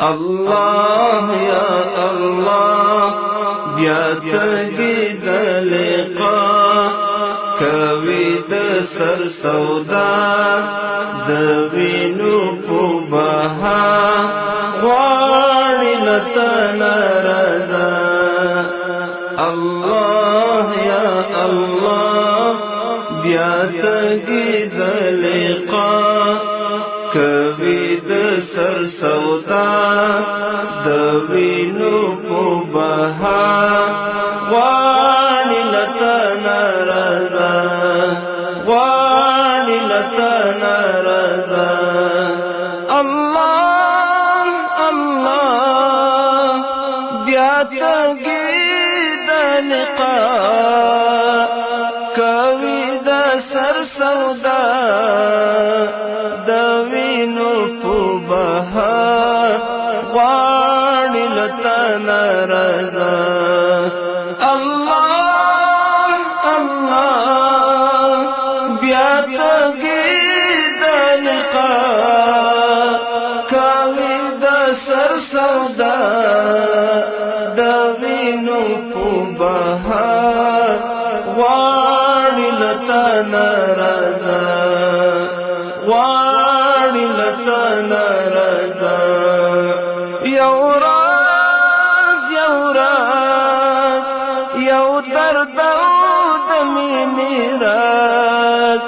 الله يا الله بیا تګي د لقا کوي د سر سودا د وینو په بها غواړي لتن رضا الله يا الله بیا تګي د لقا کوي د سر سودا د وینو په بها غواړي لتن رضا غواړي لتن رضا الله الله بیا تګي د لقا کوي د سر سودا د وینو په بها غواړي لتن رضا الله الله بیا تګي د لقا کوي د سر سودا د وینو په بها غواړي لتن رضا غواړي لتن رضا یو راز یو درد د مینې راز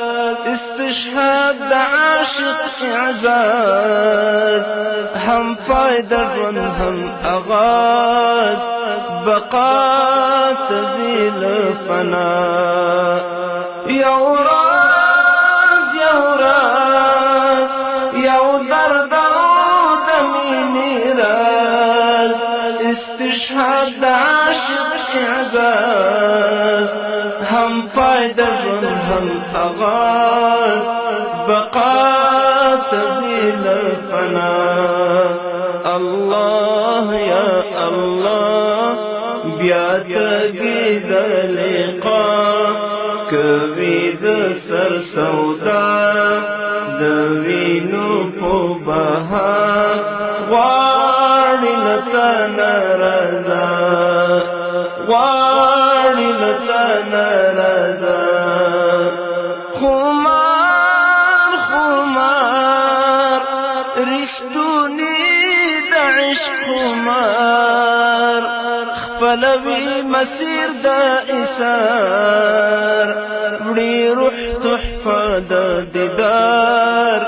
استشهاد د عاشق اعزاز هم پای د ژوند هم اغاز بقا تزيل فنا یو راز یو درد د مینې راز استشهاد د عاشق اعزاز هم پای د ژوند هم اغاز بقا تزيل فنا الله يا الله بیا تګي د لقا کوي د سر سودا د وینو په بها غواړي لتن رضا غواړي لتن رضا خمار رښتونی د عشق خمار خپلوي مسیر د ایثار وړي روح تحفه د دیدار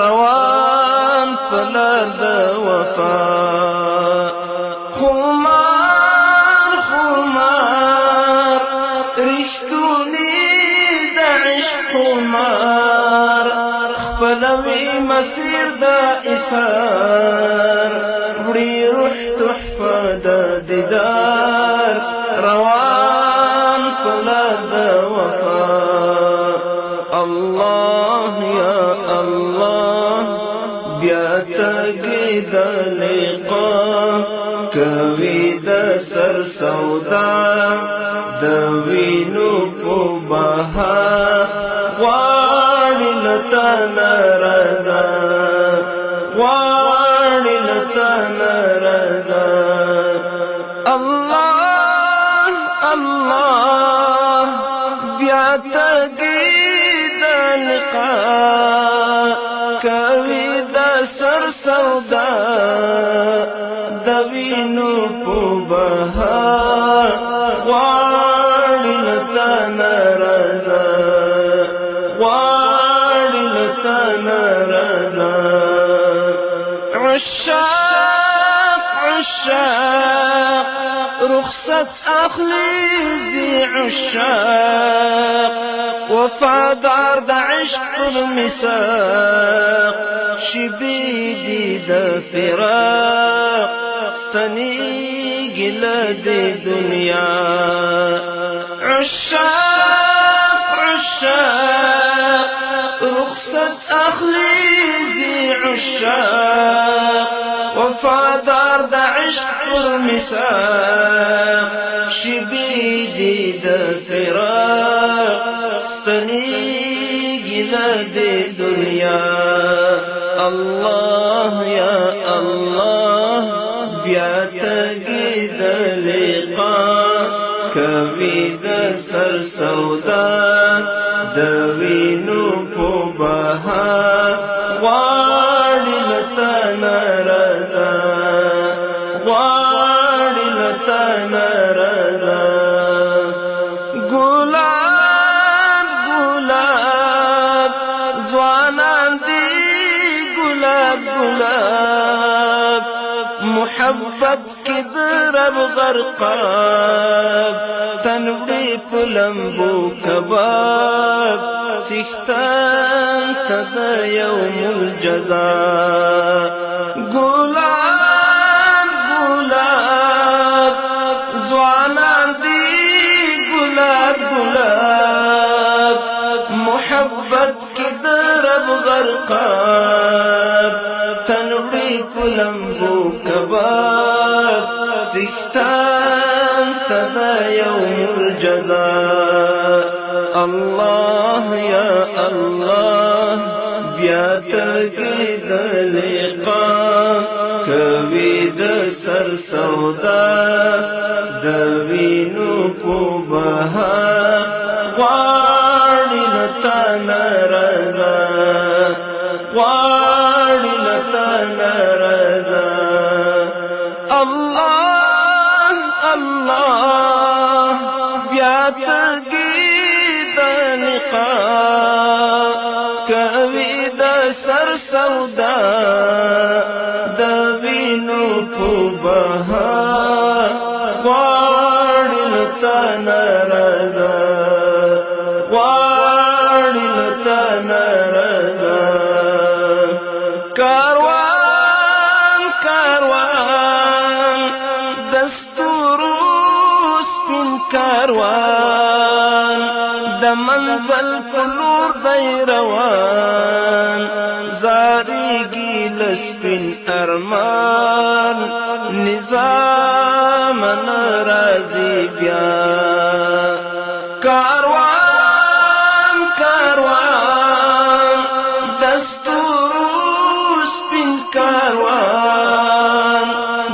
روان پلار د وفا خمار رښتونی د عشق خمار خپلوي مسیر د ایثار وړي روح تحفه د دیدار روان پلار د وفا الله يا الله بیا تګي د لقا کوي د سر سودا د وینو په بها غواړي لتن رضا غواړي لتن رضا الله الله بیا تګي د لقا کوي د سر سودا د وینو په بها غواړي لتن رضا غواړي لتن رضا عشاق رخصت اخلي زي عشاق وفادار د عشق المساق شبيدي د فراق ستنيږي له دې دنیا عشاق رخصت اخلي زي عشاق وفادار د عشق المساق شبيدي د فراق ستنيږي له دې دنیا الله يا الله بیا تګي د لقا کوي د سر سودا د وینو په بهار غواړي لته نرضا غواړي لته نرضا ګلاب ګلاب ځوانان دي ګلاب ګلاب محبت کی درب غرقاب تنوڑی پلمبو کباب چختان تد یوم الجزاء گلاب گلاب زوانان دی گلاب گلاب محبت کی درب غرقاب تنوڑی پلمبو کباب زختان تدا یوم الجزاء الله یا الله بیا تګي د لقا کوي د سر سودا د وینو په بهار غواړي لته نرضا غواړي لته نرضا الله الله بیا تګي د لقا کوي د سر سودا د وینو په بهار غواړي لته نرضا غواړي لته نرضا کاروان کاروان دستورو سپین کاروان د منزل فلور دی روان زاریږي لسپین ارمان نظام ناراضي بیا کاروان کاروان دستورو سپین کاروان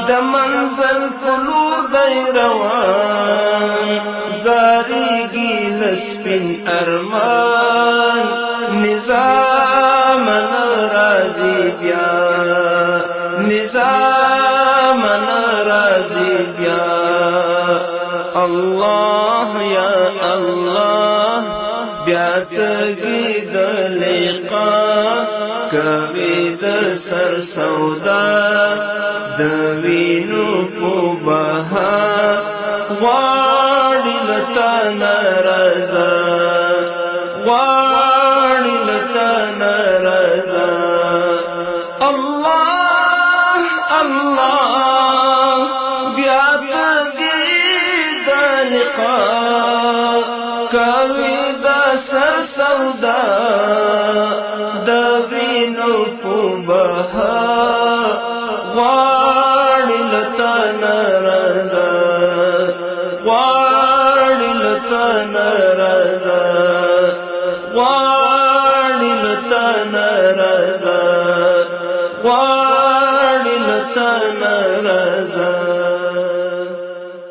د منزل فلور دی روان زاریږي لسپین ارمان نظام ناراضي بیا نظام ناراضي بیا الله یا الله بیا تګي د لقا کوي د سر سودا د وینو په بهار غواړي لته نرضا غواړي لته نرضا الله الله بیا تګي د لقا کوي د سر سودا د وینو په بهار غواړي لته نرضا غواړي لته